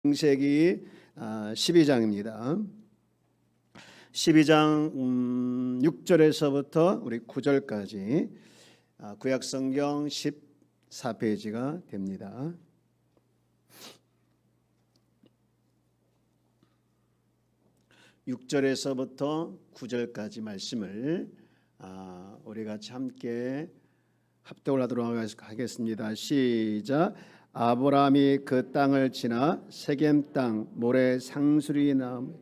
창세기 12장입니다. 12장 6절에서부터 우리 9절까지 구약성경 14페이지가 됩니다. (6절에서부터) (9절까지) 말씀을 우리 같이 함께 합독을 하도록 하겠습니다. 시작. 아브라함이 그 땅을 지나 세겜 땅 모래 상수리 나무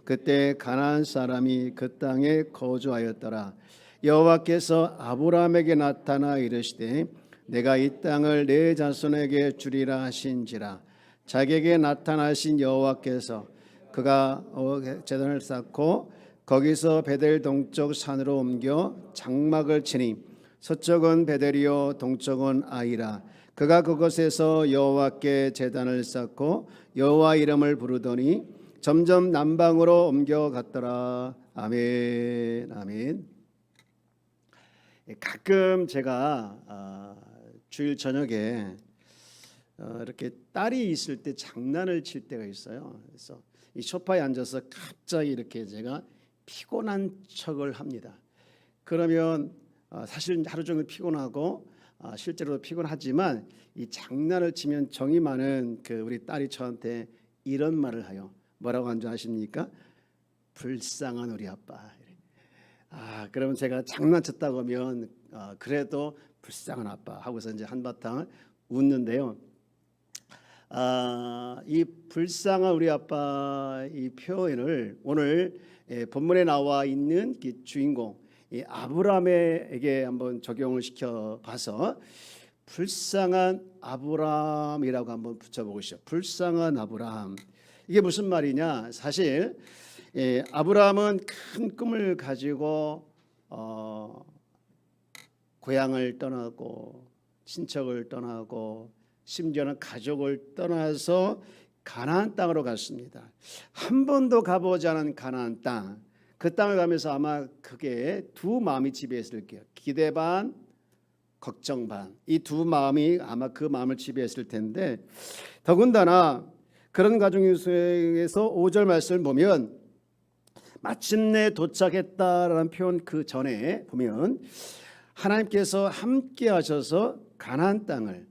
그때 가나안 사람이 그 땅에 거주하였더라. 여호와께서 아브라함에게 나타나 이르시되 내가 이 땅을 내 자손에게 주리라 하신지라. 자기에게 나타나신 여호와께서 그가 제단을 쌓고 거기서 베델 동쪽 산으로 옮겨 장막을 치니 서쪽은 베델이요 동쪽은 아이라. 그가 그곳에서 여호와께 제단을 쌓고 여호와 이름을 부르더니 점점 남방으로 옮겨갔더라. 아멘. 아멘. 가끔 제가 주일 저녁에 이렇게 딸이 있을 때 장난을 칠 때가 있어요. 그래서 이 소파에 앉아서 갑자기 이렇게 제가 피곤한 척을 합니다. 그러면 사실 하루 종일 피곤하고 실제로 피곤하지만 이 장난을 치면 정이 많은 우리 딸이 저한테 이런 말을 해요. 뭐라고 한 줄 아십니까? 불쌍한 우리 아빠. 그러면 제가 장난쳤다고 하면 그래도 불쌍한 아빠 하고서 이제 한바탕 웃는데요. 이 불쌍한 우리 아빠 이 표현을 오늘 본문에 나와 있는 주인공 이 아브라함에게 한번 적용을 시켜봐서 불쌍한 아브라함이라고 한번 붙여보시죠. 불쌍한 아브라함. 이게 무슨 말이냐? 사실 아브라함은 큰 꿈을 가지고 고향을 떠나고 친척을 떠나고 심지어는 가족을 떠나서 가나안 땅으로 갔습니다. 한 번도 가보지 않은 가나안 땅. 그 땅을 가면서 아마 크게 두 마음이 지배했을 거예요. 기대 반, 걱정 반. 이 두 마음이 아마 그 마음을 지배했을 텐데 더군다나 그런 가정 속에서 5절 말씀을 보면 마침내 도착했다라는 표현 그 전에 보면 하나님께서 함께 하셔서 가나안 땅을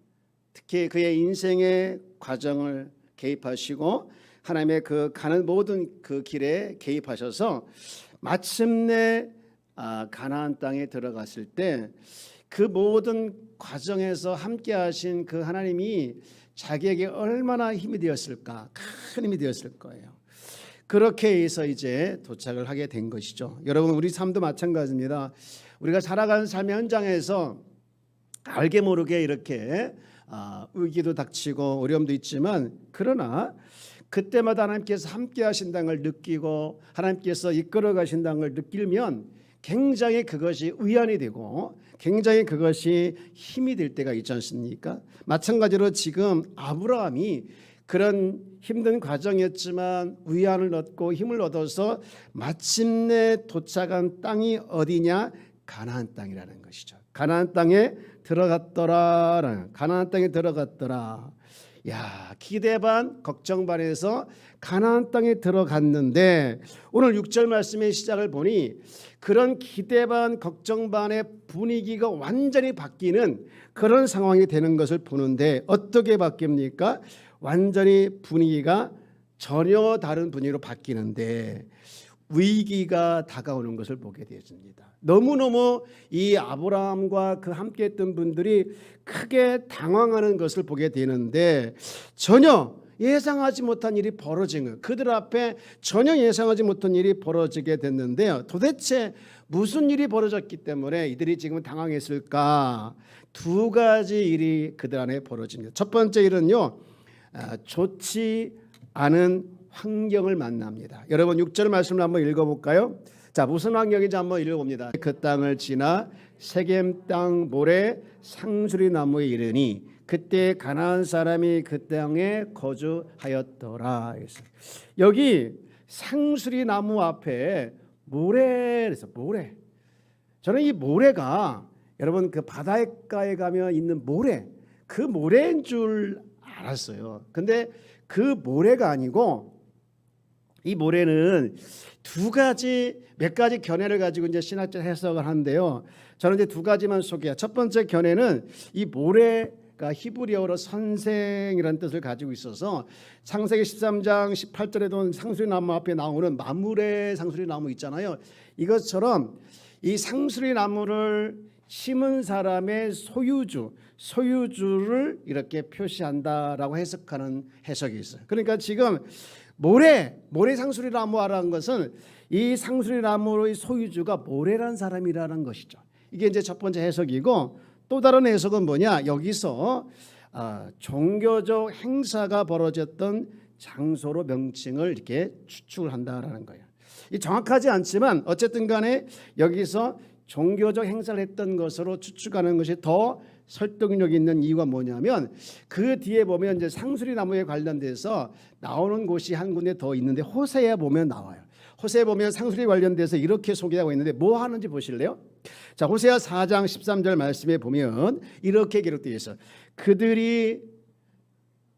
특히 그의 인생의 과정을 개입하시고 하나님의 그 가는 모든 그 길에 개입하셔서 마침내 가나안 땅에 들어갔을 때 그 모든 과정에서 함께 하신 그 하나님이 자기에게 얼마나 힘이 되었을까? 큰 힘이 되었을 거예요. 그렇게 해서 이제 도착을 하게 된 것이죠. 여러분 우리 삶도 마찬가지입니다. 우리가 살아가는 삶의 현장에서 알게 모르게 이렇게 위기도 닥치고 어려움도 있지만 그러나 그때마다 하나님께서 함께 하신다는 걸 느끼고 하나님께서 이끌어 가신다는 걸 느끼면 굉장히 그것이 위안이 되고 굉장히 그것이 힘이 될 때가 있지 않습니까? 마찬가지로 지금 아브라함이 그런 힘든 과정이었지만 위안을 얻고 힘을 얻어서 마침내 도착한 땅이 어디냐? 가나안 땅이라는 것이죠. 가나안 땅에 들어갔더라. 가나안 땅에 들어갔더라. 야, 기대 반 걱정 반에서 가나안 땅에 들어갔는데 오늘 6절 말씀의 시작을 보니 그런 기대 반 걱정 반의 분위기가 완전히 바뀌는 그런 상황이 되는 것을 보는데 어떻게 바뀝니까? 완전히 분위기가 전혀 다른 분위기로 바뀌는데 위기가 다가오는 것을 보게 되었습니다. 너무너무 이 아브라함과 그 함께했던 분들이 크게 당황하는 것을 보게 되는데 전혀 예상하지 못한 일이 벌어진 거예요. 그들 앞에 전혀 예상하지 못한 일이 벌어지게 됐는데요. 도대체 무슨 일이 벌어졌기 때문에 이들이 지금 당황했을까? 두 가지 일이 그들 안에 벌어집니다. 첫 번째 일은요. 좋지 않은 환경을 만납니다. 여러분 6절 말씀을 한번 읽어볼까요? 자, 무슨 환경인지 한번 읽어봅니다. 그 땅을 지나 세겜 땅 모래 상수리 나무에 이르니 그때 가나안 사람이 그 땅에 거주하였더라. 여기 상수리 나무 앞에 모래에서 모래. 저는 이 모래가 여러분 그 바닷가에 가면 있는 모래, 그 모래인 줄 알았어요. 근데 그 모래가 아니고 이 모래는 몇 가지 견해를 가지고 이제 신학적 해석을 하는데요. 저는 이제 두 가지만 소개해요. 첫 번째 견해는 이 모래가 히브리어로 선생이라는 뜻을 가지고 있어서 창세기 13장 18절에도 상수리나무 앞에 나오는 마므레 상수리나무 있잖아요. 이것처럼 이 상수리나무를 심은 사람의 소유주를 이렇게 표시한다라고 해석하는 해석이 있어요. 그러니까 지금 모래 상수리나무라는 것은 이 상수리나무의 소유주가 모래라는 사람이라는 것이죠. 이게 이제 첫 번째 해석이고, 또 다른 해석은 뭐냐? 여기서 종교적 행사가 벌어졌던 장소로 명칭을 이렇게 추측을 한다라는 거예요. 이 정확하지 않지만 어쨌든 간에 여기서 종교적 행사를 했던 것으로 추측하는 것이 더 설득력 있는 이유가 뭐냐면, 그 뒤에 보면 이제 상수리나무에 관련돼서 나오는 곳이 한 군데 더 있는데, 호세에 보면 나와요. 호세에 보면 상수리 관련돼서 이렇게 소개하고 있는데 뭐 하는지 보실래요? 자, 호세아 4장 13절 말씀에 보면 이렇게 기록되어 있어요. 그들이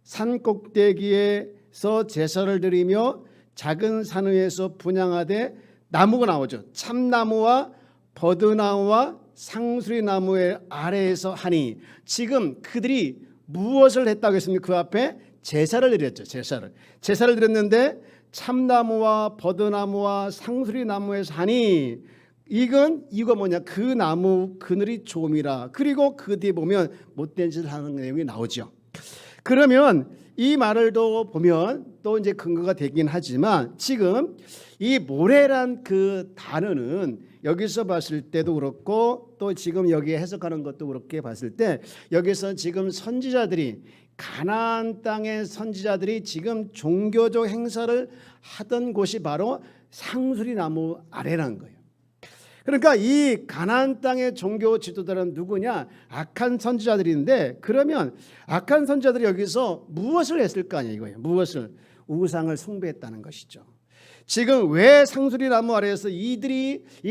산 꼭대기에서 제사를 드리며 작은 산 위에서 분향하되, 나무가 나오죠. 참나무와 버드나무와 상수리나무의 아래에서 하니, 지금 그들이 무엇을 했다고 했습니까? 그 앞에 제사를 드렸죠. 제사를 드렸는데 참나무와 버드나무와 상수리나무에서 하니, 이건 이유가 뭐냐? 그 나무 그늘이 좋음이라. 그리고 그 뒤에 보면 못된 짓을 하는 내용이 나오죠. 그러면 이 말을 또 보면 또 이제 근거가 되긴 하지만, 지금 이 모래란 그 단어는 여기서 봤을 때도 그렇고 또 지금 여기에 해석하는 것도 그렇게 봤을 때, 여기서 지금 선지자들이, 가나안 땅의 선지자들이 지금 종교적 행사를 하던 곳이 바로 상수리나무 아래라는 거예요. 그러니까 이 가나안 땅의 종교 지도자는 누구냐? 악한 선지자들인데, 그러면 악한 선지자들이 여기서 무엇을 했을 거 아니에요, 이거예요. 무엇을? 우상을 숭배했다는 것이죠. 지금 왜 상수리나무 아래에서 이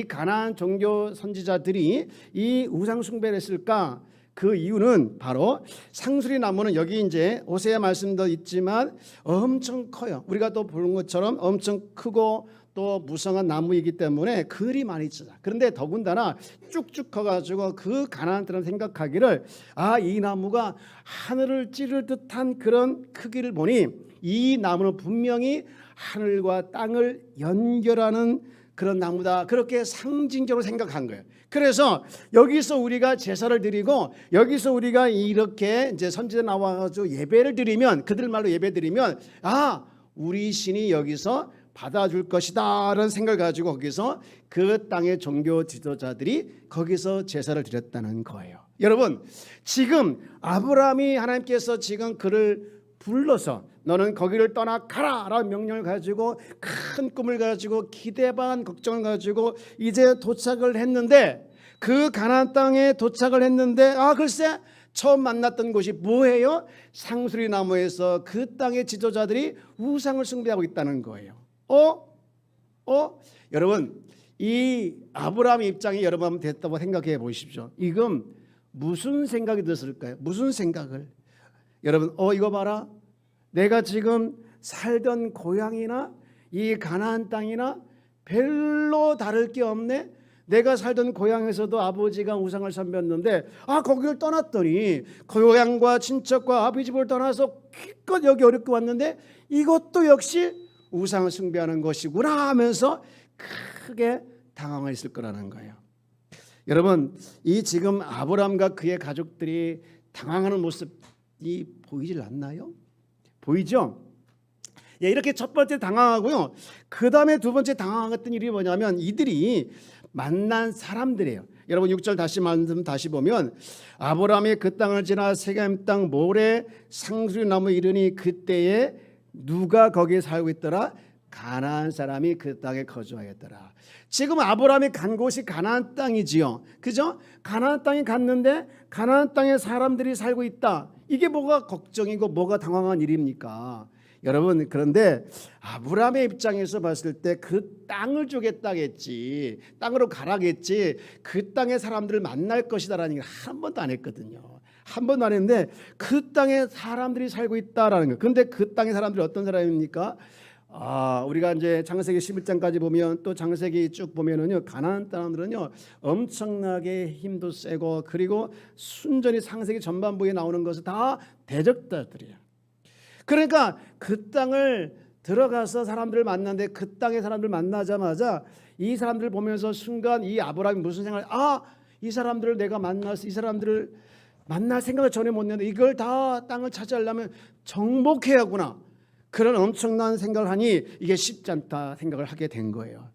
가나안 종교 선지자들이 이 우상 숭배를 했을까? 그 이유는 바로 상수리나무는 여기 이제 호세아 말씀도 있지만 엄청 커요. 우리가 또 보는 것처럼 엄청 크고 또 무성한 나무이기 때문에 그을이 많이 있죠. 그런데 더군다나 쭉쭉 커가지고 그 가나안 사람 생각하기를, 이 나무가 하늘을 찌를 듯한 그런 크기를 보니 이 나무는 분명히 하늘과 땅을 연결하는 그런 나무다, 그렇게 상징적으로 생각한 거예요. 그래서 여기서 우리가 제사를 드리고, 여기서 우리가 이렇게 이제 선지자 나와가지고 예배를 드리면, 그들 말로 예배 드리면, 우리 신이 여기서 받아줄 것이다라는 생각을 가지고 거기서 그 땅의 종교 지도자들이 거기서 제사를 드렸다는 거예요. 여러분, 지금 아브라함이 하나님께서 지금 그를 불러서 너는 거기를 떠나 가라 라는 명령을 가지고, 큰 꿈을 가지고 기대 반 걱정을 가지고 이제 도착을 했는데, 그 가나안 땅에 도착을 했는데 글쎄 처음 만났던 곳이 뭐예요? 상수리나무에서 그 땅의 지도자들이 우상을 숭배하고 있다는 거예요. 여러분, 이 아브라함의 입장이 여러분 한번 됐다고 생각해 보십시오. 이건 무슨 생각이 들었을까요? 무슨 생각을? 여러분, 이거 봐라. 내가 지금 살던 고향이나 이 가나안 땅이나 별로 다를 게 없네. 내가 살던 고향에서도 아버지가 우상을 섬겼는데 거기를 떠났더니 고향과 친척과 아버지 집을 떠나서 기껏 여기 어렵게 왔는데 이것도 역시 우상을 숭배하는 것이구나 하면서 크게 당황했을 거라는 거예요. 여러분, 이 지금 아브라함과 그의 가족들이 당황하는 모습이 보이질 않나요? 보이죠? 이렇게 첫 번째 당황하고요. 그 다음에 두 번째 당황했던 일이 뭐냐면, 이들이 만난 사람들이에요. 여러분 6절 말씀 다시 보면, 아브라함이 그 땅을 지나 세겜 땅 모래 상수리나무에 이르니 그때에 누가 거기에 살고 있더라? 가나안 사람이 그 땅에 거주하였더라. 지금 아브라함이 간 곳이 가나안 땅이지요. 그죠? 가나안 땅에 갔는데 가나안 땅에 사람들이 살고 있다. 이게 뭐가 걱정이고 뭐가 당황한 일입니까? 여러분, 그런데 아브라함의 입장에서 봤을 때 그 땅을 주겠다겠지, 땅으로 가라겠지, 그 땅의 사람들을 만날 것이다라는 얘기를 한 번도 안 했거든요. 한 번도 안 했는데 그 땅에 사람들이 살고 있다라는 거예요. 그런데 그 땅의 사람들이 어떤 사람입니까? 우리가 이제 창세기 11장까지 보면 또 창세기 쭉 보면은요, 가나안 사람들은요 엄청나게 힘도 세고 그리고 순전히 창세기 전반부에 나오는 것은 다 대적자들이에요. 그러니까 그 땅을 들어가서 사람들을 만났는데 그 땅의 사람들 만나자마자 이 사람들을 보면서 순간 이 아브라함이 무슨 생각을, 이 사람들을 내가 만나서 이 사람들을 만날 생각을 전혀 못 했는데 이걸 다 땅을 차지하려면 정복해야 하구나, 그런 엄청난 생각을 하니 이게 쉽지 않다 생각을 하게 된 거예요.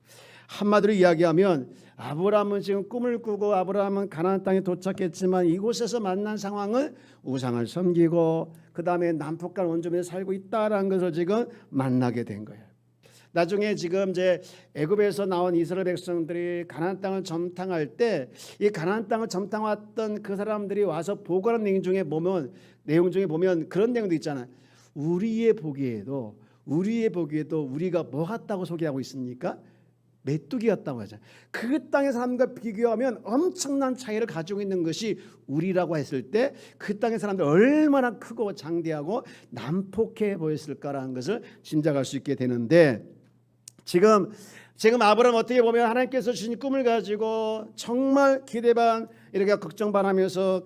한마디로 이야기하면 아브라함은 지금 꿈을 꾸고 아브라함은 가나안 땅에 도착했지만 이곳에서 만난 상황은 우상을 섬기고 그 다음에 남북한 원점에 살고 있다라는 것을 지금 만나게 된 거예요. 나중에 지금 이제 애굽에서 나온 이스라엘 백성들이 가나안 땅을 점탕할 때 이 가나안 땅을 점탕했던 그 사람들이 와서 보고하는 내용 중에 보면 그런 내용도 있잖아요. 우리의 보기에도 우리가 뭐 같다고 소개하고 있습니까? 메뚜기 같다고 하죠. 그 땅의 사람과 비교하면 엄청난 차이를 가지고 있는 것이 우리라고 했을 때 그 땅의 사람들 얼마나 크고 장대하고 난폭해 보였을까라는 것을 짐작할 수 있게 되는데, 지금 아브라함 어떻게 보면 하나님께서 주신 꿈을 가지고 정말 기대 반 이렇게 걱정 반 하면서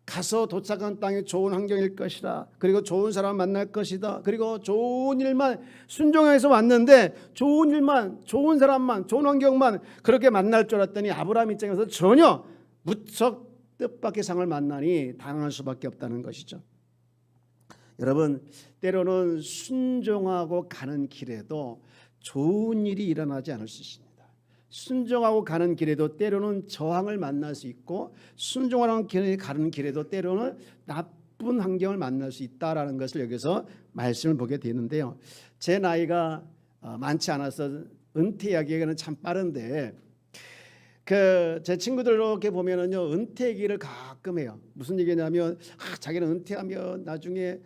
가서 도착한 땅이 좋은 환경일 것이다, 그리고 좋은 사람 만날 것이다, 그리고 좋은 일만 순종해서 왔는데 좋은 일만, 좋은 사람만, 좋은 환경만 그렇게 만날 줄 알았더니 아브라함 입장에서 전혀 무척 뜻밖의 상을 만나니 당할 수밖에 없다는 것이죠. 여러분, 때로는 순종하고 가는 길에도 좋은 일이 일어나지 않을 수 있습니다. 순종하고 가는 길에도 때로는 저항을 만날 수 있고, 순종하는 길에 가는 길에도 때로는 나쁜 환경을 만날 수 있다라는 것을 여기서 말씀을 보게 되는데요. 제 나이가 많지 않아서 은퇴하기에는 참 빠른데, 제 친구들 이렇게 보면은요, 은퇴기를 가끔 해요. 무슨 얘기냐면 자기는 은퇴하면 나중에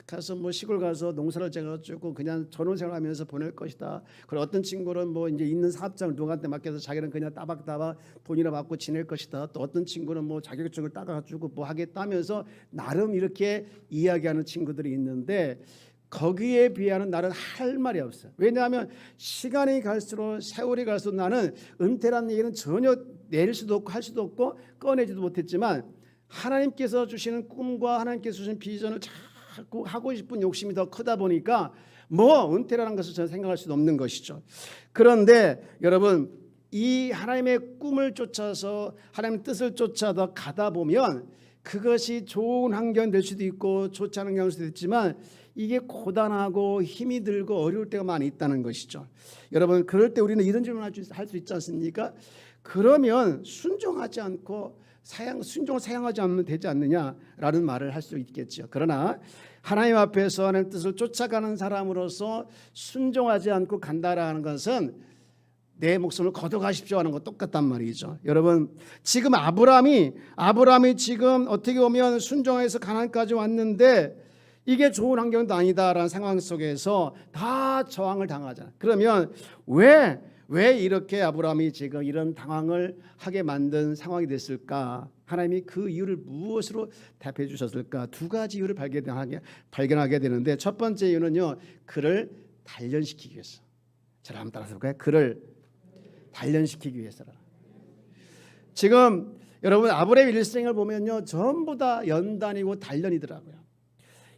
가서 뭐 시골 가서 농사를 지어가지고 그냥 전원생활하면서 보낼 것이다. 그리고 어떤 친구는 뭐 이제 있는 사업장을 누구한테 맡겨서 자기는 그냥 따박따박 돈이나 받고 지낼 것이다. 또 어떤 친구는 뭐 자격증을 따가지고 뭐 하겠다면서 나름 이렇게 이야기하는 친구들이 있는데, 거기에 비하면 나는 할 말이 없어요. 왜냐하면 시간이 갈수록, 세월이 갈수록 나는 은퇴라는 얘기는 전혀 내릴 수도 없고 할 수도 없고 꺼내지도 못했지만, 하나님께서 주시는 꿈과 하나님께서 주신 비전을 자꾸 하고 싶은 욕심이 더 크다 보니까 뭐 은퇴라는 것을 저는 생각할 수도 없는 것이죠. 그런데 여러분, 이 하나님의 꿈을 쫓아서 하나님의 뜻을 쫓아서 가다 보면 그것이 좋은 환경이 될 수도 있고 좋지 않은 환경일 수도 있지만 이게 고단하고 힘이 들고 어려울 때가 많이 있다는 것이죠. 여러분, 그럴 때 우리는 이런 질문을 할 수 있지 않습니까? 그러면 순종하지 않고 순종을 사양하지 않으면 되지 않느냐라는 말을 할 수 있겠죠. 그러나 하나님 앞에서 하나님의 뜻을 쫓아가는 사람으로서 순종하지 않고 간다라는 것은 내 목숨을 거둬가십시오 하는 것 똑같단 말이죠. 여러분, 지금 아브라함이 지금 어떻게 보면 순종해서 가나안까지 왔는데 이게 좋은 환경도 아니다라는 상황 속에서 다 저항을 당하잖아요. 그러면 왜 이렇게 아브라함이 지금 이런 당황을 하게 만든 상황이 됐을까? 하나님이 그 이유를 무엇으로 답해 주셨을까? 두 가지 이유를 발견하게 되는데, 첫 번째 이유는요, 그를 단련시키기 위해서. 자, 한번 따라서 볼까요? 그를 단련시키기 위해서라. 지금 여러분, 아브라함의 일생을 보면요, 전부 다 연단이고 단련이더라고요.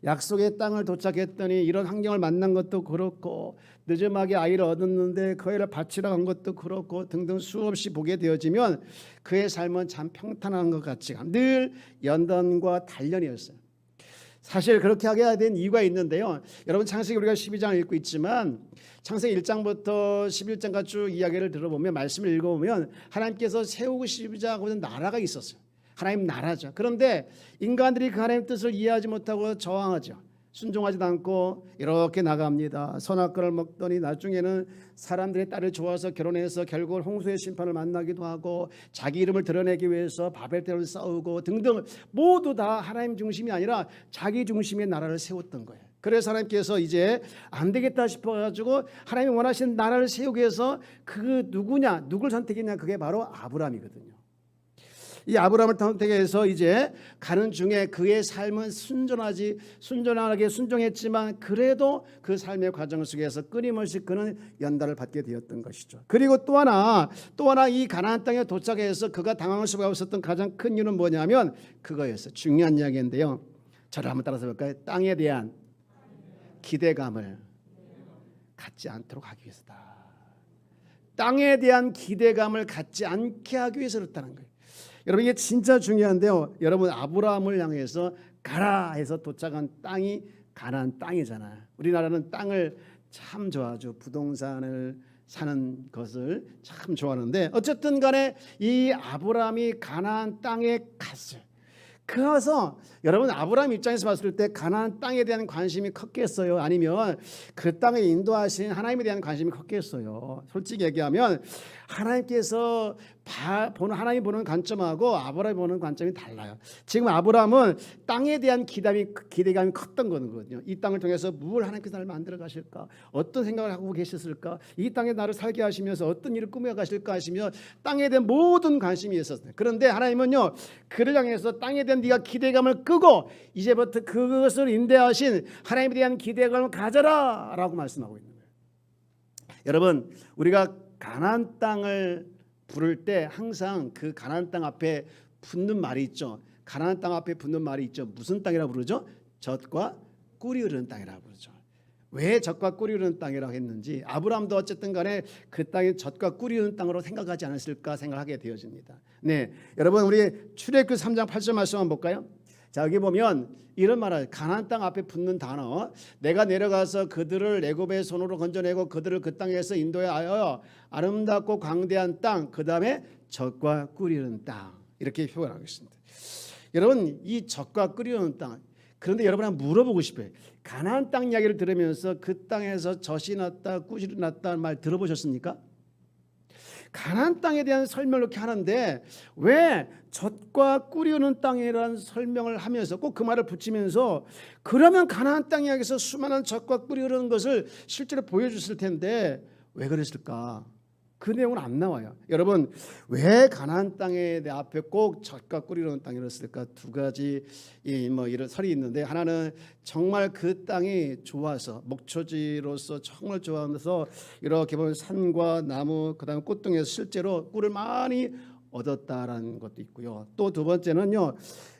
약속의 땅을 도착했더니 이런 환경을 만난 것도 그렇고, 늦음하게 아이를 얻었는데 그 아이를 바치러 간 것도 그렇고 등등 수없이 보게 되어지면 그의 삶은 참 평탄한 것 같지가, 늘 연단과 단련이었어요. 사실 그렇게 하게 된 이유가 있는데요. 여러분, 창세기 우리가 12장을 읽고 있지만 창세기 1장부터 11장까지 쭉 이야기를 들어보면, 말씀을 읽어보면 하나님께서 세우고 싶으시고자 하는 나라가 있었어요. 하나님 나라죠. 그런데 인간들이 그 하나님 뜻을 이해하지 못하고 저항하죠. 순종하지도 않고 이렇게 나갑니다. 선악과를 먹더니 나중에는 사람들의 딸을 좋아서 결혼해서 결국 홍수의 심판을 만나기도 하고, 자기 이름을 드러내기 위해서 바벨탑을 쌓고 등등, 모두 다 하나님 중심이 아니라 자기 중심의 나라를 세웠던 거예요. 그래서 하나님께서 이제 안 되겠다 싶어가지고 하나님이 원하시는 나라를 세우기 위해서 누구를 선택했냐? 그게 바로 아브라함이거든요. 이 아브라함을 선택해서 이제 가는 중에 그의 삶은 순전하게 순종했지만 그래도 그 삶의 과정 속에서 끊임없이 그는 연단을 받게 되었던 것이죠. 그리고 또 하나 이 가나안 땅에 도착해서 그가 당황할 수가 없었던 가장 큰 이유는 뭐냐면 그거였어요. 중요한 이야기인데요. 저를 한번 따라서 볼까요? 땅에 대한 기대감을 갖지 않도록 하기 위해서다. 땅에 대한 기대감을 갖지 않게 하기 위해서 그렇다는 거예요. 여러분 이게 진짜 중요한데요. 여러분 아브라함을 향해서 가라 해서 도착한 땅이 가나안 땅이잖아요. 우리나라는 땅을 참 좋아하죠. 부동산을 사는 것을 참 좋아하는데 어쨌든 간에 이 아브라함이 가나안 땅에 갔어요. 그래서 여러분 아브라함 입장에서 봤을 때 가나안 땅에 대한 관심이 컸겠어요? 아니면 그 땅에 인도하신 하나님에 대한 관심이 컸겠어요? 솔직히 얘기하면 하나님께서 하나님 보는 관점하고 아브라함이 보는 관점이 달라요. 지금 아브라함은 땅에 대한 기대감이 컸던 거거든요. 이 땅을 통해서 뭘 하나님께서 나를 만들어 가실까? 어떤 생각을 하고 계셨을까? 이 땅에 나를 살게 하시면서 어떤 일을 꾸며 가실까 하시며 땅에 대한 모든 관심이 있었어요. 그런데 하나님은요 그를 향해서 땅에 대한 네가 기대감을 끄고 이제부터 그것을 인도하신 하나님에 대한 기대감을 가져라 라고 말씀하고 있는 거예요. 여러분 우리가 가나안 땅을 부를 때 항상 그 가나안 땅 앞에 붙는 말이 있죠. 가나안 땅 앞에 붙는 말이 있죠. 무슨 땅이라고 부르죠? 젖과 꿀이 흐르는 땅이라고 부르죠. 왜 젖과 꿀이 흐르는 땅이라고 했는지 아브라함도 어쨌든 간에 그 땅이 젖과 꿀이 흐르는 땅으로 생각하지 않았을까 생각하게 되어집니다. 네, 여러분 우리 출애굽기 3장 8절 말씀 한번 볼까요? 자 여기 보면 이런 말을 가나안 땅 앞에 붙는 단어 내가 내려가서 그들을 애굽의 손으로 건져내고 그들을 그 땅에서 인도하여 아름답고 광대한 땅 그 다음에 젖과 꿀이 흐르는 땅 이렇게 표현하고 있습니다. 여러분 이 젖과 꿀이 흐르는 땅 그런데 여러분 한번 물어보고 싶어요. 가나안 땅 이야기를 들으면서 그 땅에서 젖이 났다 꿀이 났다는 말 들어보셨습니까? 가나안 땅에 대한 설명을 이렇게 하는데 왜 젖과 꿀이 흐르는 땅이라는 설명을 하면서 꼭 그 말을 붙이면서 그러면 가나안 땅 이야기에서 수많은 젖과 꿀이 흐르는 것을 실제로 보여줬을 텐데 왜 그랬을까? 그 내용은 안 나와요. 여러분 왜 가나안 땅에 내 앞에 꼭 젖과 꿀이 흐르는 땅이었을까? 두 가지 이런 설이 있는데 하나는 정말 그 땅이 좋아서 목초지로서 정말 좋아하면서 이렇게 보면 산과 나무 그다음에 꽃등에서 실제로 꿀을 많이 얻었다라는 것도 있고요. 또 두 번째는요,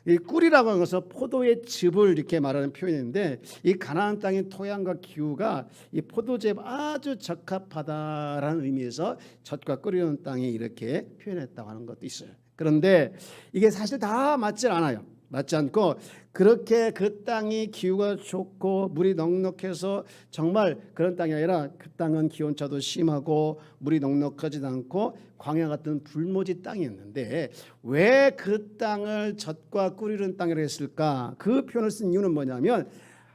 이 꿀이라고 하는 것은 포도의 즙을 이렇게 말하는 표현인데 이 가나안 땅의 토양과 기후가 이 포도즙 아주 적합하다라는 의미에서 젖과 꿀이는 땅이 이렇게 표현했다고 하는 것도 있어요. 그런데 이게 사실 다 맞지 않아요. 맞지 않고 그렇게 그 땅이 기후가 좋고 물이 넉넉해서 정말 그런 땅이 아니라 그 땅은 기온차도 심하고 물이 넉넉하지도 않고 광야 같은 불모지 땅이었는데 왜 그 땅을 젖과 꿀이는 땅이라고 했을까? 그 표현을 쓴 이유는 뭐냐면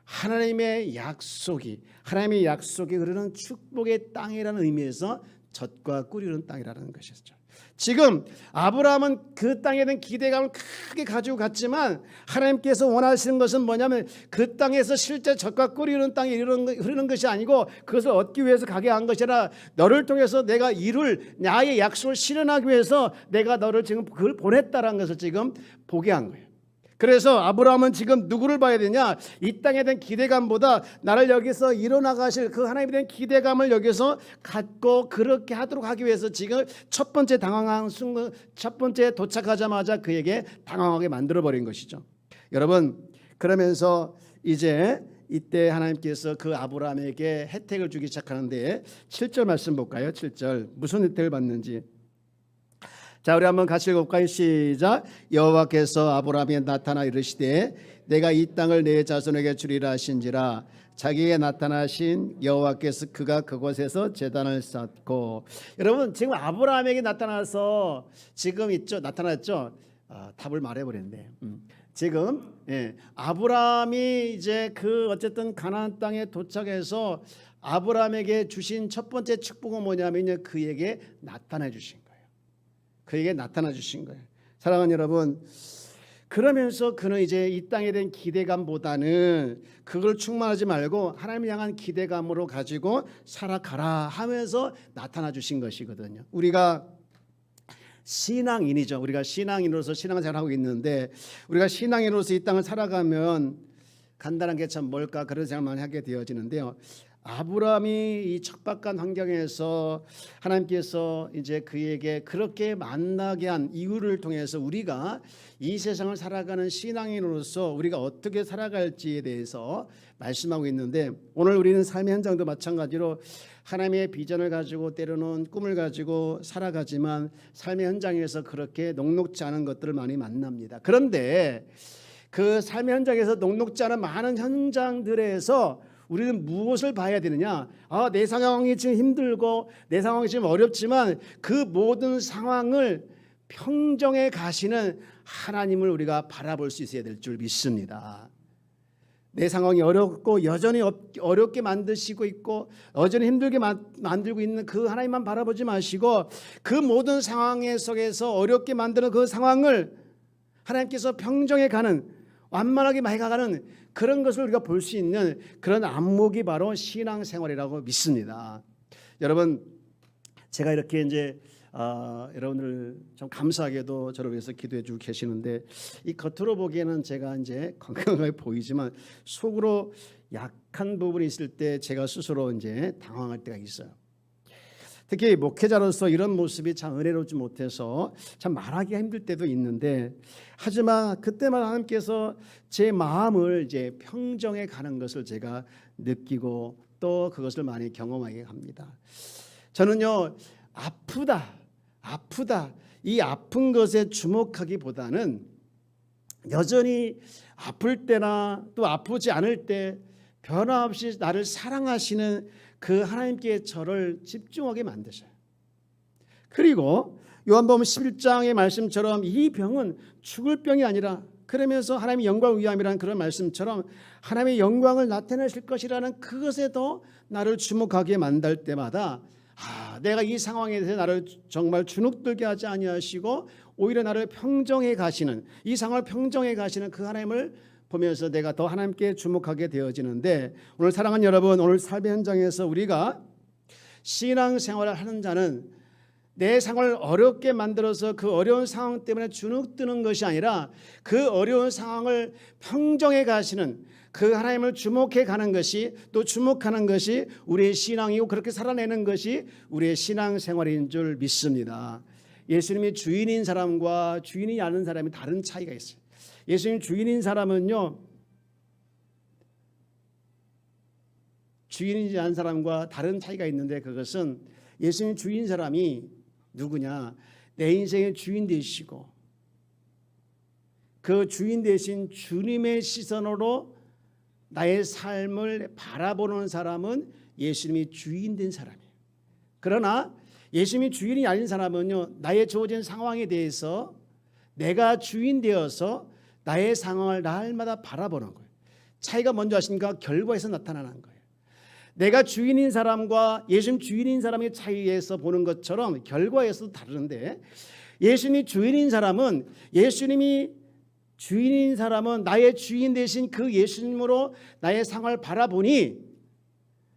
하나님의 약속이 흐르는 축복의 땅이라는 의미에서 젖과 꿀이는 땅이라는 것이었죠. 지금 아브라함은 그 땅에 대한 기대감을 크게 가지고 갔지만 하나님께서 원하시는 것은 뭐냐면 그 땅에서 실제 젖과 꿀이 흐르는 땅이 흐르는 것이 아니고 그것을 얻기 위해서 가게 한 것이라 너를 통해서 내가 이룰 나의 약속을 실현하기 위해서 내가 너를 지금 그걸 보냈다라는 것을 지금 보게 한 거예요. 그래서 아브라함은 지금 누구를 봐야 되냐? 이 땅에 대한 기대감보다 나를 여기서 일어나가실 그 하나님에 대한 기대감을 여기서 갖고 그렇게 하도록 하기 위해서 지금 첫 번째 당황한 순간, 첫 번째 도착하자마자 그에게 당황하게 만들어버린 것이죠. 여러분 그러면서 이제 이때 하나님께서 그 아브라함에게 혜택을 주기 시작하는데 7절 말씀 볼까요? 7절 무슨 혜택을 받는지. 자, 우리 한번 같이 읽어볼까요? 시작. 여호와께서 아브라함에 나타나 이르시되 내가 이 땅을 내 자손에게 주리라 하신지라. 자기에게 나타나신 여호와께서 그가 그곳에서 제단을 쌓고. 여러분 지금 아브라함에게 나타나서 지금 있죠? 나타났죠? 답을 말해버렸네. 지금 아브라함이 이제 그 어쨌든 가나안 땅에 도착해서 아브라함에게 주신 첫 번째 축복은 뭐냐면 그에게 나타나 주신 거예요. 그에게 나타나 주신 거예요. 사랑하는 여러분, 그러면서 그는 이제 이 땅에 대한 기대감보다는 그걸 충만하지 말고 하나님을 향한 기대감으로 가지고 살아가라 하면서 나타나 주신 것이거든요. 우리가 신앙인이죠. 우리가 신앙인으로서 신앙생활을 하고 있는데 우리가 신앙인으로서 이 땅을 살아가면 간단한 게 참 뭘까 그런 생각만 하게 되어지는데요. 아브라함이 이 척박한 환경에서 하나님께서 이제 그에게 그렇게 만나게 한 이유를 통해서 우리가 이 세상을 살아가는 신앙인으로서 우리가 어떻게 살아갈지에 대해서 말씀하고 있는데 오늘 우리는 삶의 현장도 마찬가지로 하나님의 비전을 가지고 때로는 꿈을 가지고 살아가지만 삶의 현장에서 그렇게 녹록지 않은 것들을 많이 만납니다. 그런데 그 삶의 현장에서 녹록지 않은 많은 현장들에서 우리는 무엇을 봐야 되느냐? 내 상황이 지금 힘들고 내 상황이 지금 어렵지만 그 모든 상황을 평정해 가시는 하나님을 우리가 바라볼 수 있어야 될 줄 믿습니다. 내 상황이 어렵고 여전히 어렵게 만드시고 있고 여전히 힘들게 만들고 있는 그 하나님만 바라보지 마시고 그 모든 상황 속에서 어렵게 만드는 그 상황을 하나님께서 평정해 가는 완만하게 맑아가는 그런 것을 우리가 볼 수 있는 그런 안목이 바로 신앙생활이라고 믿습니다. 여러분 제가 이렇게 이제 여러분들 좀 감사하게도 저를 위해서 기도해 주고 계시는데 이 겉으로 보기에는 제가 이제 건강하게 보이지만 속으로 약한 부분이 있을 때 제가 스스로 이제 당황할 때가 있어요. 특히 목회자로서 이런 모습이 참 은혜롭지 못해서 참 말하기가 힘들 때도 있는데 하지만 그때마다 하나님께서 제 마음을 이제 평정해 가는 것을 제가 느끼고 또 그것을 많이 경험하게 합니다. 저는요 아프다 이 아픈 것에 주목하기보다는 여전히 아플 때나 또 아프지 않을 때 변함없이 나를 사랑하시는 그 하나님께 저를 집중하게 만드셔요. 그리고 요한복음 11장의 말씀처럼 이 병은 죽을 병이 아니라 그러면서 하나님의 영광을 위함이라는 그런 말씀처럼 하나님의 영광을 나타내실 것이라는 그것에 더 나를 주목하게 만들 때마다 내가 이 상황에 대해서 나를 정말 주눅들게 하지 아니하시고 오히려 나를 평정해 가시는 이 상황을 평정해 가시는 그 하나님을 보면서 내가 더 하나님께 주목하게 되어지는데 오늘 사랑하는 여러분 오늘 삶의 현장에서 우리가 신앙생활을 하는 자는 내 상황을 어렵게 만들어서 그 어려운 상황 때문에 주눅드는 것이 아니라 그 어려운 상황을 평정해 가시는 그 하나님을 주목해 가는 것이 또 주목하는 것이 우리의 신앙이고 그렇게 살아내는 것이 우리의 신앙생활인 줄 믿습니다. 예수님이 주인인 사람과 주인이 아닌 사람이 다른 차이가 있어요. 예수님 주인인 사람은요 주인이지 않은 사람과 다른 차이가 있는데 그것은 예수님 주인 사람이 누구냐? 내 인생의 주인 되시고 그 주인 되신 주님의 시선으로 나의 삶을 바라보는 사람은 예수님이 주인 된 사람이에요. 그러나 예수님이 주인이 아닌 사람은요 나의 주어진 상황에 대해서 내가 주인 되어서 나의 상황을 날마다 바라보는 거예요. 차이가 뭔지 아십니까? 결과에서 나타나는 거예요. 내가 주인인 사람과 예수님 주인인 사람의 차이에서 보는 것처럼 결과에서도 다르는데 예수님이 주인인 사람은 나의 주인 되신 그 예수님으로 나의 상황을 바라보니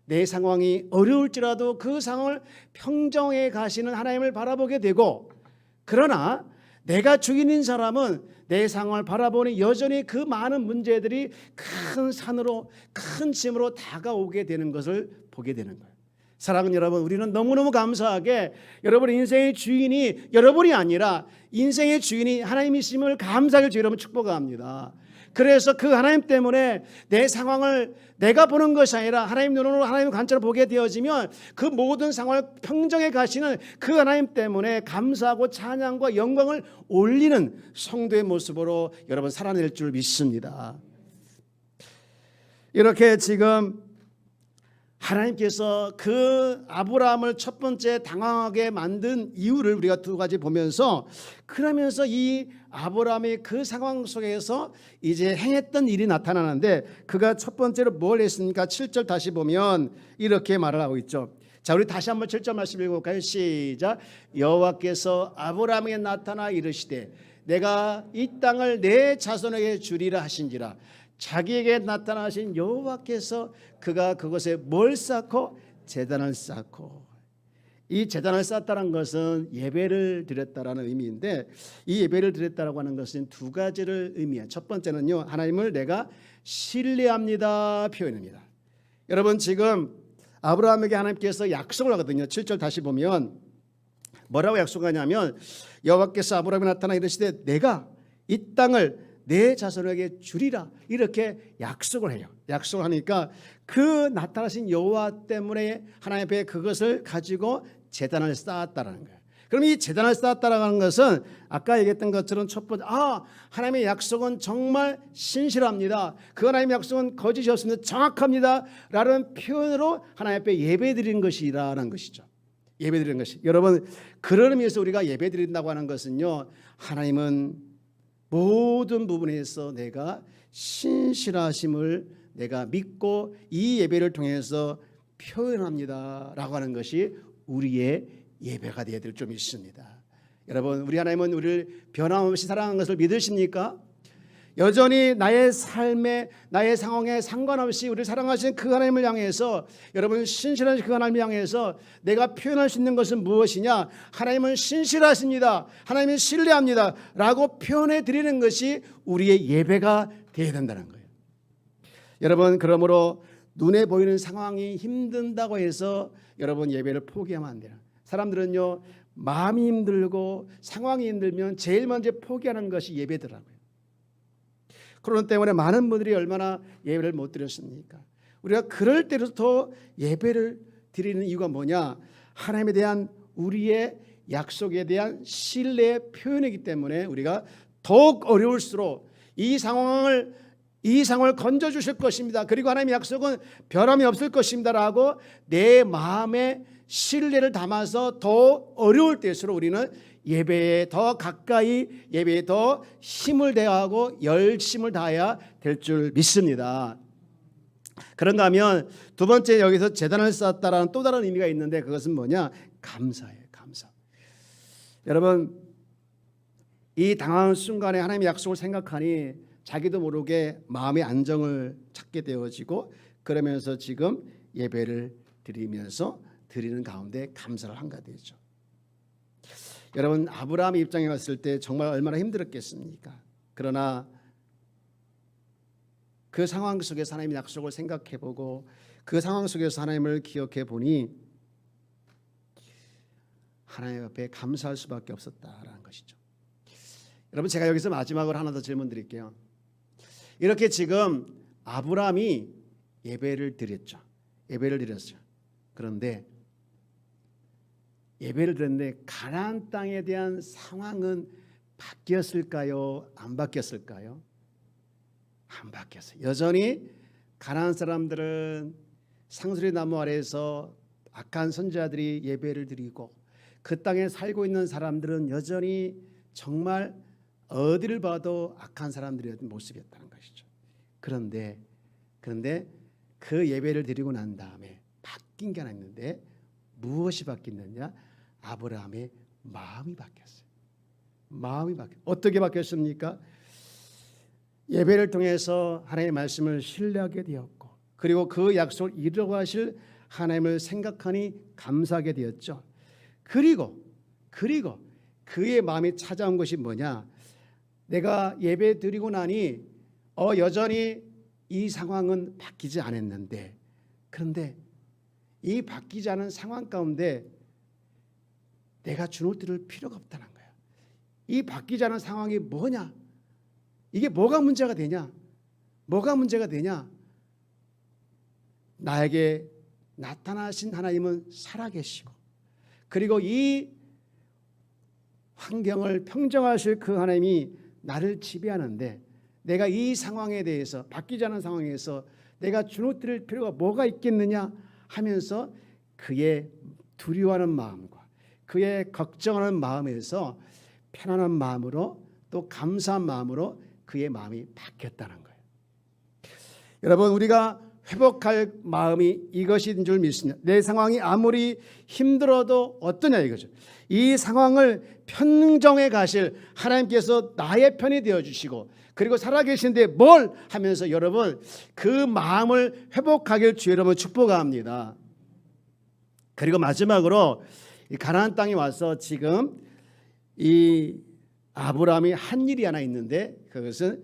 내 상황이 어려울지라도 그 상황을 평정해 가시는 하나님을 바라보게 되고 그러나 내가 주인인 사람은 내 상황을 바라보니 여전히 그 많은 문제들이 큰 산으로 큰 짐으로 다가오게 되는 것을 보게 되는 거예요. 사랑하는 여러분 우리는 너무너무 감사하게 여러분 인생의 주인이 여러분이 아니라 인생의 주인이 하나님이심을 감사하게 여러분 축복합니다. 그래서 그 하나님 때문에 내 상황을 내가 보는 것이 아니라 하나님 눈으로 하나님 관점을 보게 되어지면 그 모든 상황을 평정해 가시는 그 하나님 때문에 감사하고 찬양과 영광을 올리는 성도의 모습으로 여러분 살아낼 줄 믿습니다. 이렇게 지금 하나님께서 그 아브라함을 첫 번째 당황하게 만든 이유를 우리가 두 가지 보면서 그러면서 이 아브라함의 그 상황 속에서 이제 행했던 일이 나타나는데 그가 첫 번째로 뭘 했습니까? 7절 다시 보면 이렇게 말을 하고 있죠. 자, 우리 다시 한번 7절 말씀 읽어볼까요? 시작. 여호와께서 아브라함에게 나타나 이르시되 내가 이 땅을 내 자손에게 주리라 하신지라. 자기에게 나타나신 여호와께서 그가 그것에 뭘 쌓고 제단을 쌓고 이 제단을 쌓았다는 것은 예배를 드렸다라는 의미인데, 이 예배를 드렸다라고 하는 것은 두 가지를 의미해요. 첫 번째는요, 하나님을 내가 신뢰합니다 표현입니다. 여러분, 지금 아브라함에게 하나님께서 약속을 하거든요. 7절 다시 보면 뭐라고 약속하냐면, 여호와께서 아브라함에 나타나 이르시되 내가 이 땅을 내 자손에게 주리라, 이렇게 약속을 해요. 약속을 하니까 그 나타나신 여호와 때문에 하나님 앞에 그것을 가지고 제단을 쌓았다라는 거예요. 그럼 이 제단을 쌓았다라는 것은 아까 얘기했던 것처럼 첫 번째, 하나님의 약속은 정말 신실합니다, 그 하나님의 약속은 거짓이 없습니다, 정확합니다 라는 표현으로 하나님 앞에 예배드리는 것이라는 것이죠. 예배드리는 것이, 여러분, 그런 의미에서 우리가 예배드린다고 하는 것은요, 하나님은 모든 부분에서 내가 신실하심을 내가 믿고 이 예배를 통해서 표현합니다 라고 하는 것이 우리의 예배가 되어야 될 좀 있습니다. 여러분, 우리 하나님은 우리를 변함없이 사랑하는 것을 믿으십니까? 여전히 나의 삶에, 나의 상황에 상관없이 우리를 사랑하시는 그 하나님을 향해서, 여러분, 신실하신 그 하나님을 향해서 내가 표현할 수 있는 것은 무엇이냐? 하나님은 신실하십니다, 하나님은 신뢰합니다 라고 표현해 드리는 것이 우리의 예배가 되어야 된다는 거예요. 여러분, 그러므로 눈에 보이는 상황이 힘든다고 해서 여러분 예배를 포기하면 안 돼요. 사람들은요, 마음이 힘들고 상황이 힘들면 제일 먼저 포기하는 것이 예배더라고요. 그런 때문에 많은 분들이 얼마나 예배를 못 드렸습니까? 우리가 그럴 때부터 예배를 드리는 이유가 뭐냐? 하나님에 대한 우리의 약속에 대한 신뢰의 표현이기 때문에 우리가 더욱 어려울수록 이 상황을 건져주실 것입니다, 그리고 하나님의 약속은 변함이 없을 것입니다 라고 내 마음에 신뢰를 담아서 더 어려울 때일수록 우리는 예배에 더 가까이, 예배에 더 힘을 다하고 열심을 다해야 될 줄 믿습니다. 그런가 하면 두 번째, 여기서 제단을 쌓았다라는 또 다른 의미가 있는데, 그것은 뭐냐? 감사예요. 감사. 여러분, 이 당황한 순간에 하나님의 약속을 생각하니 자기도 모르게 마음의 안정을 찾게 되어지고, 그러면서 지금 예배를 드리면서 드리는 가운데 감사를 한가 되죠. 여러분, 아브라함의 입장에 왔을 때 정말 얼마나 힘들었겠습니까? 그러나 그 상황 속에서 하나님의 약속을 생각해 보고 그 상황 속에서 하나님을 기억해 보니 하나님 앞에 감사할 수밖에 없었다라는 것이죠. 여러분, 제가 여기서 마지막으로 하나 더 질문 드릴게요. 이렇게 지금 아브라함이 예배를 드렸죠. 예배를 드렸죠. 그런데 예배를 드렸는데 가나안 땅에 대한 상황은 바뀌었을까요? 안 바뀌었을까요? 안 바뀌었어요. 여전히 가나안 사람들은 상수리 나무 아래에서 악한 선지자들이 예배를 드리고, 그 땅에 살고 있는 사람들은 여전히 정말 어디를 봐도 악한 사람들의 모습이었다는 것이죠. 그런데 그 예배를 드리고 난 다음에 바뀐 게 하나 있는데, 무엇이 바뀌느냐? 아브라함의 마음이 바뀌었어요. 마음이 바뀌었어요. 어떻게 바뀌었습니까? 예배를 통해서 하나님의 말씀을 신뢰하게 되었고, 그리고 그 약속을 이루어가실 하나님을 생각하니 감사하게 되었죠. 그리고 그의 마음이 찾아온 것이 뭐냐? 내가 예배 드리고 나니 여전히 이 상황은 바뀌지 않았는데, 그런데 이 바뀌지 않은 상황 가운데 내가 주눅 들을 필요가 없다는 거야. 이 바뀌지 않은 상황이 뭐냐? 이게 뭐가 문제가 되냐? 뭐가 문제가 되냐? 나에게 나타나신 하나님은 살아계시고, 그리고 이 환경을 평정하실 그 하나님이 나를 지배하는데, 내가 이 상황에 대해서, 바뀌지 않은 상황에서 내가 주눅 들을 필요가 뭐가 있겠느냐 하면서 그의 두려워하는 마음과 그의 걱정하는 마음에서 편안한 마음으로, 또 감사한 마음으로 그의 마음이 바뀌었다는 거예요. 여러분, 우리가 회복할 마음이 이것인 줄 믿습니다. 내 상황이 아무리 힘들어도 어떠냐 이거죠. 이 상황을 평정해 가실 하나님께서 나의 편이 되어주시고, 그리고 살아계신데 뭘 하면서 여러분 그 마음을 회복하길 주 여러분 축복합니다. 그리고 마지막으로 이 가나안 땅에 와서 지금 이 아브라함이 한 일이 하나 있는데 그것은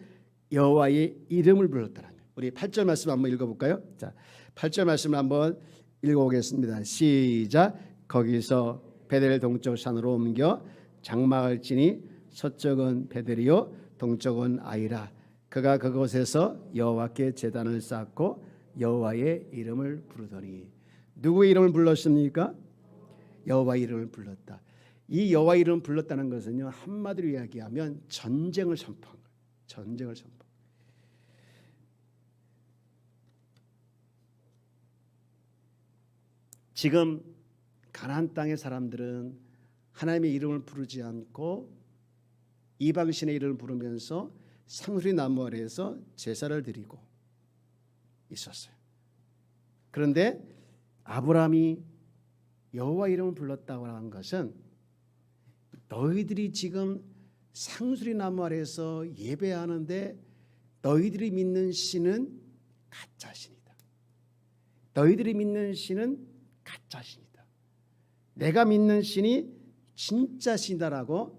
여호와의 이름을 불렀다는 거예요. 우리 8절 말씀 한번 읽어볼까요? 자, 8절 말씀을 한번 읽어보겠습니다. 시작. 거기서 베델 동쪽 산으로 옮겨 장막을 치니 서쪽은 베델이요 동쪽은 아이라. 그가 그곳에서 여호와께 제단을 쌓고 여호와의 이름을 부르더니. 누구의 이름을 불렀습니까? 여호와의 이름을 불렀다. 이 여호와의 이름을 불렀다는 것은요, 한마디로 이야기하면 전쟁을 선포한 거예요. 전쟁을 선포. 지금 가나안 땅의 사람들은 하나님의 이름을 부르지 않고 이방신의 이름을 부르면서 상수리 나무 아래에서 제사를 드리고 있었어요. 그런데 아브라함이 여호와 이름을 불렀다고 하는 것은 너희들이 지금 상수리 나무 아래에서 예배하는데 너희들이 믿는 신은 가짜 신이다. 너희들이 믿는 신은 가짜 신이다. 내가 믿는 신이 진짜 신이다라고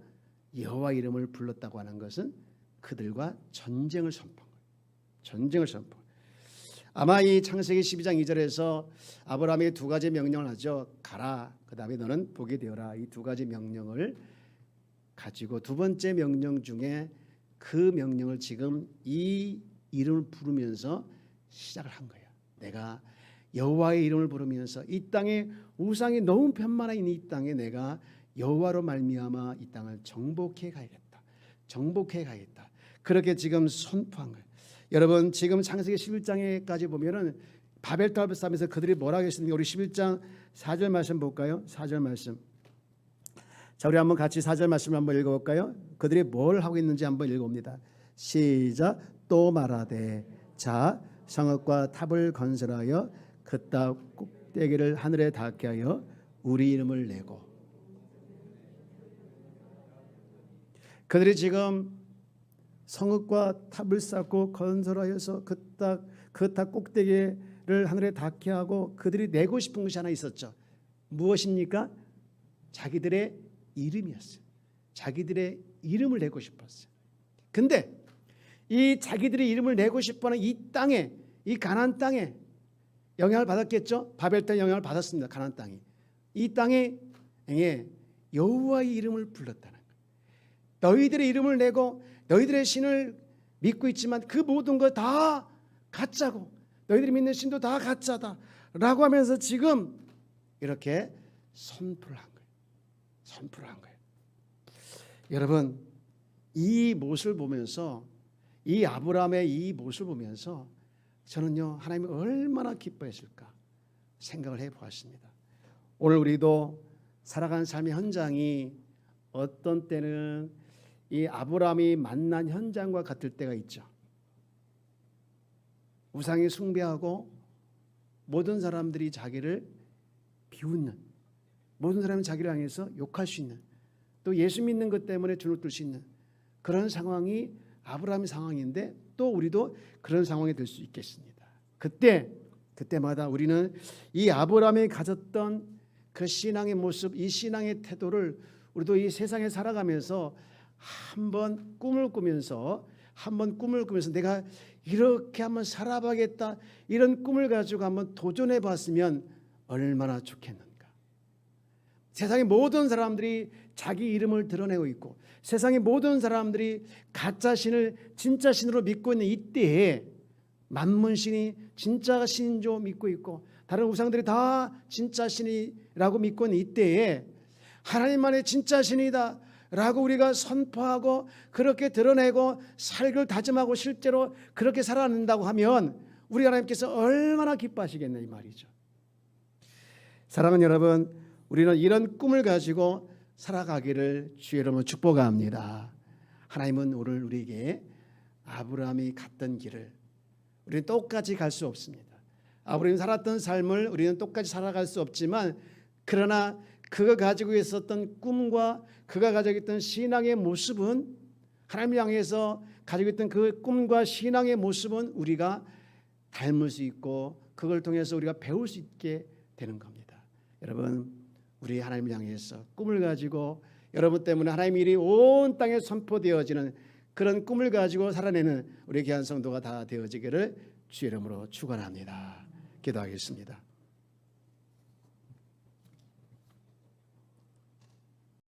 여호와 이름을 불렀다고 하는 것은 그들과 전쟁을 선포한 거예요. 전쟁을 선포. 아마 이 창세기 12장 2절에서 아브라함에게 두 가지 명령을 하죠. 가라. 그다음에 너는 복이 되어라. 이 두 가지 명령을 가지고 두 번째 명령 중에 그 명령을 지금 이 이름을 부르면서 시작을 한 거예요. 내가 여호와의 이름을 부르면서 이 땅에 우상이 너무 편만한 이 땅에 내가 여호와로 말미암아 이 땅을 정복해 가야겠다. 정복해 가야겠다. 그렇게 지금 선포한 거예요. 여러분 지금 창세기 11장에까지 보면은 바벨탑을 쌓으면서 그들이 뭐라고 했습니까? 우리 11장 4절 말씀 볼까요? 4절 말씀. 자, 우리 한번 같이 4절 말씀을 한번 읽어볼까요? 그들이 뭘 하고 있는지 한번 읽어봅니다. 시작. 또 말하되 자 성읍과 탑을 건설하여 그 땅 꼭대기를 하늘에 닿게 하여 우리 이름을 내고. 그들이 지금 성읍과 탑을 쌓고 건설하여서 그 탑 꼭대기를 하늘에 닿게 하고 그들이 내고 싶은 것이 하나 있었죠. 무엇입니까? 자기들의 이름이었어요. 자기들의 이름을 내고 싶었어요. 근데 이 자기들의 이름을 내고 싶어하는 이 땅에, 이 가나안 땅에 영향을 받았겠죠. 바벨 땅 영향을 받았습니다. 가나안 땅이. 이 땅에 여호와의 이름을 불렀다는 거예요. 너희들의 이름을 내고 너희들의 신을 믿고 있지만 그 모든 거 다 가짜고 너희들이 믿는 신도 다 가짜다라고 하면서 지금 이렇게 선포를 한 거예요. 선포를 한 거예요. 여러분 이 모습을 보면서 이 아브라함의 이 모습을 보면서 저는요 하나님이 얼마나 기뻐했을까 생각을 해보았습니다. 오늘 우리도 살아가는 삶의 현장이 어떤 때는 이 아브라함이 만난 현장과 같을 때가 있죠. 우상에 숭배하고 모든 사람들이 자기를 비웃는, 모든 사람이 자기를 향해서 욕할 수 있는, 또 예수 믿는 것 때문에 주눅들 수 있는 그런 상황이 아브라함의 상황인데 또 우리도 그런 상황이 될 수 있겠습니다. 그때마다 우리는 이 아브라함이 가졌던 그 신앙의 모습, 이 신앙의 태도를 우리도 이 세상에 살아가면서 한번 꿈을 꾸면서 내가 이렇게 한번 살아봐야겠다 이런 꿈을 가지고 한번 도전해 봤으면 얼마나 좋겠는가. 세상의 모든 사람들이 자기 이름을 드러내고 있고 세상의 모든 사람들이 가짜 신을 진짜 신으로 믿고 있는 이때에 만문신이 진짜 신인 줄 믿고 있고 다른 우상들이 다 진짜 신이라고 믿고 있는 이때에 하나님만의 진짜 신이다 라고 우리가 선포하고 그렇게 드러내고 살기를 다짐하고 실제로 그렇게 살아낸다고 하면 우리 하나님께서 얼마나 기뻐하시겠냐 이 말이죠. 사랑하는 여러분, 우리는 이런 꿈을 가지고 살아가기를 주의 이름으로 축복합니다. 하나님은 오늘 우리에게 아브라함이 갔던 길을 우리는 똑같이 갈 수 없습니다. 아브라함이 살았던 삶을 우리는 똑같이 살아갈 수 없지만 그러나 그가 가지고 있었던 꿈과 그가 가지고 있던 신앙의 모습은 하나님을 향해서 가지고 있던 그 꿈과 신앙의 모습은 우리가 닮을 수 있고 그걸 통해서 우리가 배울 수 있게 되는 겁니다. 여러분 우리 하나님을 향해서 꿈을 가지고 여러분 때문에 하나님의 일이 온 땅에 선포되어지는 그런 꿈을 가지고 살아내는 우리 귀한 성도가 다 되어지기를 주의 이름으로 축원합니다. 기도하겠습니다.